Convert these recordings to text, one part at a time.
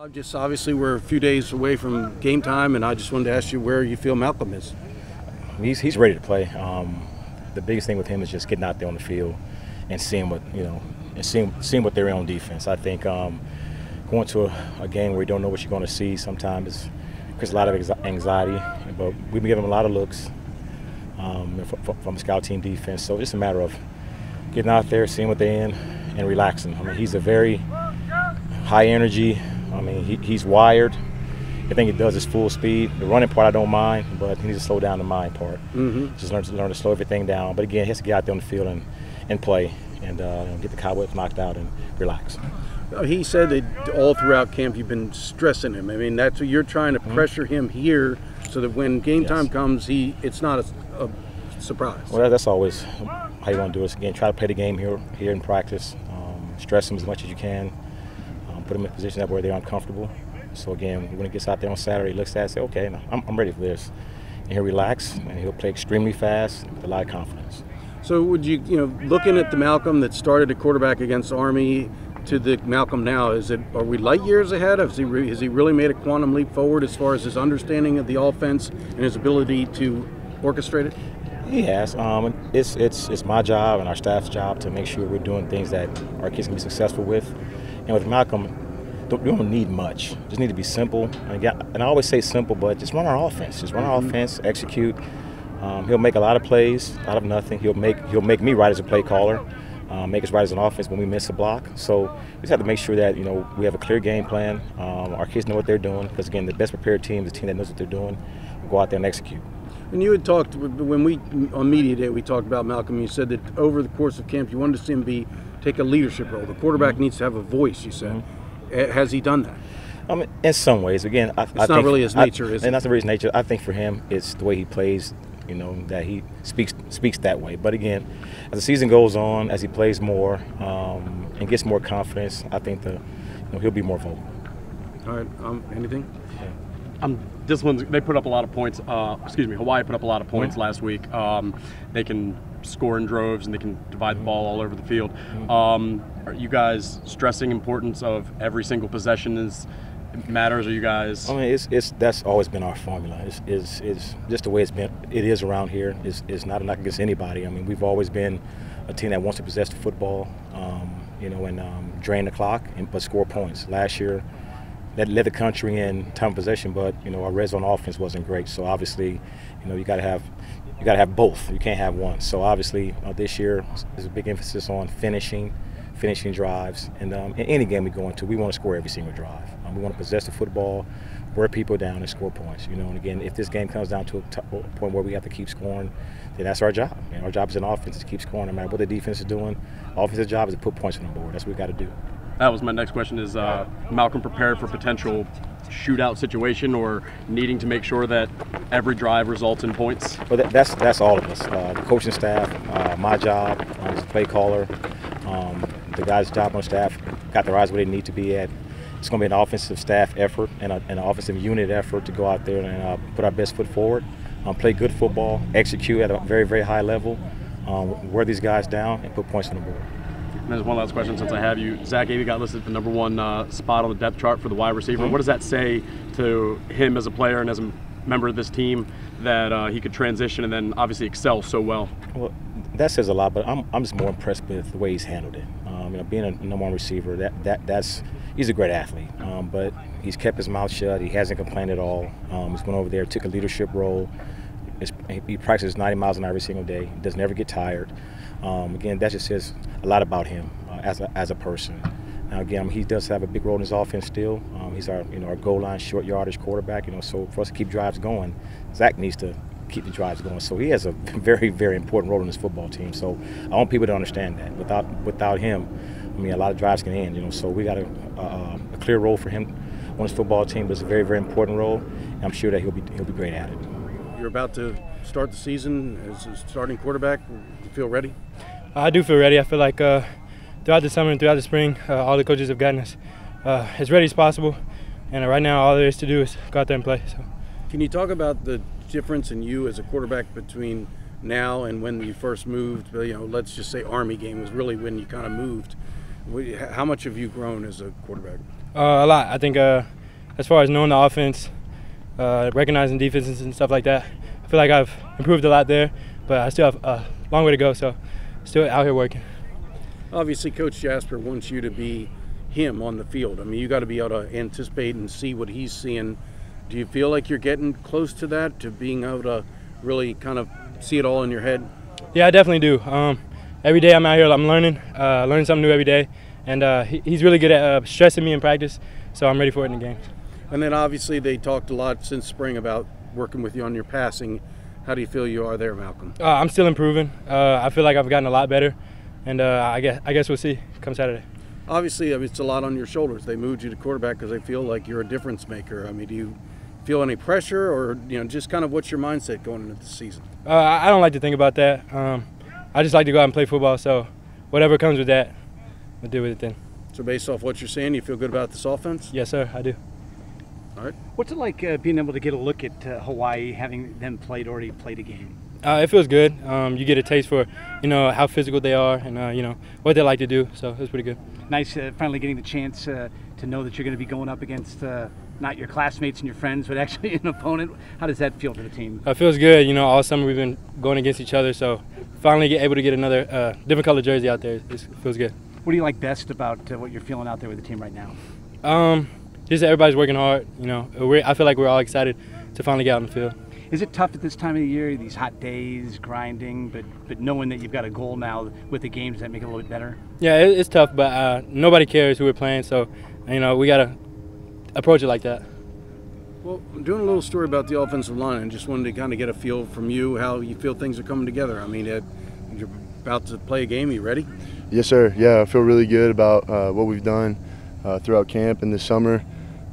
Just obviously we're a few days away from game time, and I just wanted to ask you where you feel Malcolm is. He's ready to play. The biggest thing with him is just getting out there on the field and seeing what seeing what they're in on defense. I think going to a game where you don't know what you're going to see sometimes creates a lot of anxiety. But we've been giving him a lot of looks from scout team defense. So it's just a matter of getting out there, seeing what they're in, and relaxing. I mean, he's a very high energy. I mean, he's wired. I think he does his full speed. The running part I don't mind, but he needs to slow down the mind part. Just learn to slow everything down. But again, he has to get out there on the field and play and get the cobwebs knocked out and relax. He said that all throughout camp you've been stressing him. I mean, that's what you're trying to pressure him here so that when game time comes, it's not a surprise. Well, that's always how you want to do it. Again, try to play the game here in practice. Stress him as much as you can. Put him in a position where they're uncomfortable. So again, when he gets out there on Saturday, he looks at it and say, okay, I'm ready for this. And he'll relax, and he'll play extremely fast with a lot of confidence. So would you looking at the Malcolm that started at quarterback against Army to the Malcolm now, are we light years ahead? Has he really made a quantum leap forward as far as his understanding of the offense and his ability to orchestrate it? He has. It's my job and our staff's job to make sure we're doing things that our kids can be successful with. And with Malcolm, we don't need much. Just need to be simple. And I always say simple, but just run our offense. Just run our offense, execute. He'll make a lot of plays out of nothing. He'll make me right as a play caller, make us right as an offense when we miss a block. So we just have to make sure that we have a clear game plan. Our kids know what they're doing because again, the best prepared team is the team that knows what they're doing. Go out there and execute. And you had talked on media day. We talked about Malcolm. You said that over the course of camp, you wanted to see him take a leadership role. The quarterback needs to have a voice. You said, has he done that? In some ways. Again, I think not really his nature, is it? And that's not really his nature. I think for him, it's the way he plays. That he speaks that way. But again, as the season goes on, as he plays more and gets more confidence, I think he'll be more vocal. All right. Anything? They put up a lot of points. Hawaii put up a lot of points last week. They can score in droves and they can divide the ball all over the field. Are you guys stressing importance of every single possession matters? Are you guys? I mean, that's always been our formula. It's just the way it is around here. It's not a knock against anybody. I mean, we've always been a team that wants to possess the football, and drain the clock but score points. Last year, that led the country in time of possession, but our red zone offense wasn't great. So obviously, you got to have both. You can't have one. So obviously, this year there's a big emphasis on finishing drives, and in any game we go into, we want to score every single drive. We want to possess the football, wear people down, and score points. And again, if this game comes down to a point where we have to keep scoring, then that's our job. Our job as an offense is to keep scoring, no matter what the defense is doing. Offensive job is to put points on the board. That's what we got to do. That was my next question. Is Malcolm prepared for potential shootout situation or needing to make sure that every drive results in points? Well, that's all of us. The coaching staff, my job as a play caller, the guys' job on staff got their eyes where they need to be at. It's going to be an offensive staff effort and an offensive unit effort to go out there and put our best foot forward, play good football, execute at a very, very high level, wear these guys down, and put points on the board. And there's one last question since I have you. Zach Avey got listed for #1 spot on the depth chart for the wide receiver. What does that say to him as a player and as a member of this team that he could transition and then obviously excel so well? Well, that says a lot, but I'm just more impressed with the way he's handled it. Being a #1 receiver, he's a great athlete, but he's kept his mouth shut. He hasn't complained at all. He's went over there, took a leadership role. He practices 90 miles an hour every single day. He doesn't ever get tired. Again, that just says a lot about him as a person. Now, again, he does have a big role in his offense still. He's our goal line, short yardage quarterback. So for us to keep drives going, Zach needs to keep the drives going. So he has a very, very important role in this football team. So I want people to understand that. Without him, a lot of drives can end. So we got a clear role for him on this football team, but it's a very, very important role. And I'm sure that he'll be great at it. You're about to start the season as a starting quarterback. Do you feel ready? I do feel ready. I feel like throughout the summer and throughout the spring, all the coaches have gotten us as ready as possible. And right now, all there is to do is go out there and play. So, can you talk about the difference in you as a quarterback between now and when you first moved? Let's just say Army game was really when you kind of moved. How much have you grown as a quarterback? A lot. I think as far as knowing the offense, recognizing defenses and stuff like that, I feel like I've improved a lot there, but I still have a long way to go, so still out here working. Obviously, Coach Jasper wants you to be him on the field. I mean, you got to be able to anticipate and see what he's seeing. Do you feel like you're getting close to that, to being able to really kind of see it all in your head? Yeah, I definitely do. Every day I'm out here, I'm learning something new every day, and he's really good at stressing me in practice, so I'm ready for it in the games. And then obviously they talked a lot since spring about working with you on your passing. How do you feel you are there, Malcolm? I'm still improving. I feel like I've gotten a lot better, and I guess we'll see come Saturday. Obviously, it's a lot on your shoulders. They moved you to quarterback because they feel like you're a difference maker. I mean, do you feel any pressure, or just kind of what's your mindset going into the season? I don't like to think about that. I just like to go out and play football, so whatever comes with that, we'll deal with it then. So based off what you're saying, you feel good about this offense? Yes, sir, I do. All right. What's it like being able to get a look at Hawaii, having them already played a game? It feels good. You get a taste for, how physical they are and, what they like to do, so it's pretty good. Nice finally getting the chance to know that you're going to be going up against not your classmates and your friends, but actually an opponent. How does that feel to the team? It feels good. All summer we've been going against each other, so finally able to get another different color jersey out there, it feels good. What do you like best about what you're feeling out there with the team right now? Just everybody's working hard. I feel like we're all excited to finally get out on the field. Is it tough at this time of the year, these hot days, grinding, but knowing that you've got a goal now with the games that make it a little bit better? Yeah, it's tough, but nobody cares who we're playing, so we got to approach it like that. Well, I'm doing a little story about the offensive line, and just wanted to kind of get a feel from you how you feel things are coming together. I mean, you're about to play a game. Are you ready? Yes, sir. Yeah, I feel really good about what we've done throughout camp and this summer.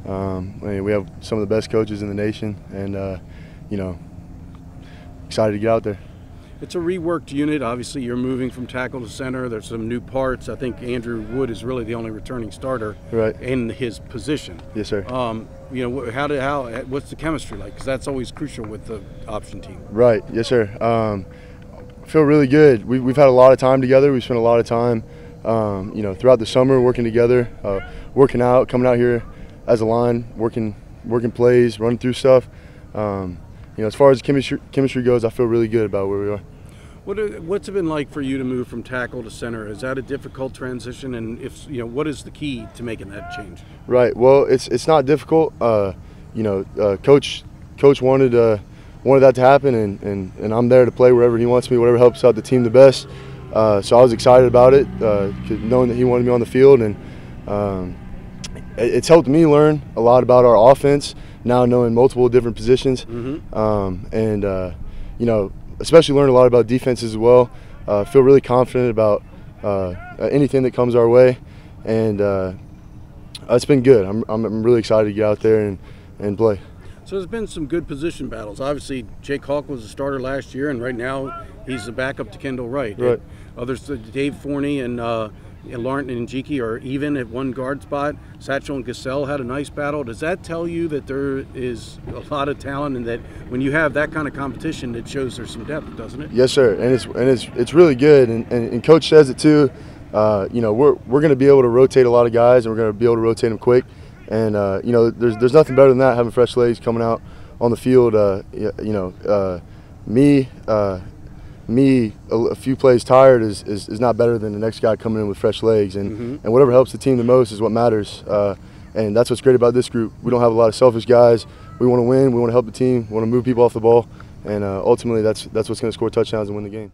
We have some of the best coaches in the nation, and excited to get out there. It's a reworked unit. Obviously, you're moving from tackle to center. There's some new parts. I think Andrew Wood is really the only returning starter in his position. Yes, sir. What's the chemistry like? Because that's always crucial with the option team. Right. Yes, sir. I feel really good. We've had a lot of time together. We spent a lot of time, throughout the summer working together, working out, coming out here as a line, working plays, running through stuff. As far as chemistry goes, I feel really good about where we are. What's it been like for you to move from tackle to center? Is that a difficult transition? And what is the key to making that change? Right. Well, it's not difficult. Coach wanted that to happen, and I'm there to play wherever he wants me, whatever helps out the team the best. So I was excited about it, knowing that he wanted me on the field, and it's helped me learn a lot about our offense. Now knowing multiple different positions, especially learn a lot about defenses as well. Feel really confident about anything that comes our way, and it's been good. I'm really excited to get out there and play. So there's been some good position battles. Obviously, Jake Hawk was a starter last year, and right now he's the backup to Kendall Wright. Right. Others, Dave Forney and Laurent and Njiki are even at one guard spot. Satchel and Gasell had a nice battle. Does that tell you that there is a lot of talent, and that when you have that kind of competition, it shows there's some depth, doesn't it? Yes, sir. And it's really good. And Coach says it too. We're going to be able to rotate a lot of guys, and we're going to be able to rotate them quick. And there's nothing better than that, having fresh legs coming out on the field. Me a few plays tired is not better than the next guy coming in with fresh legs, and whatever helps the team the most is what matters, and that's what's great about this group. We don't have a lot of selfish guys. We want to win, we want to help the team, we want to move people off the ball, and ultimately that's what's going to score touchdowns and win the game.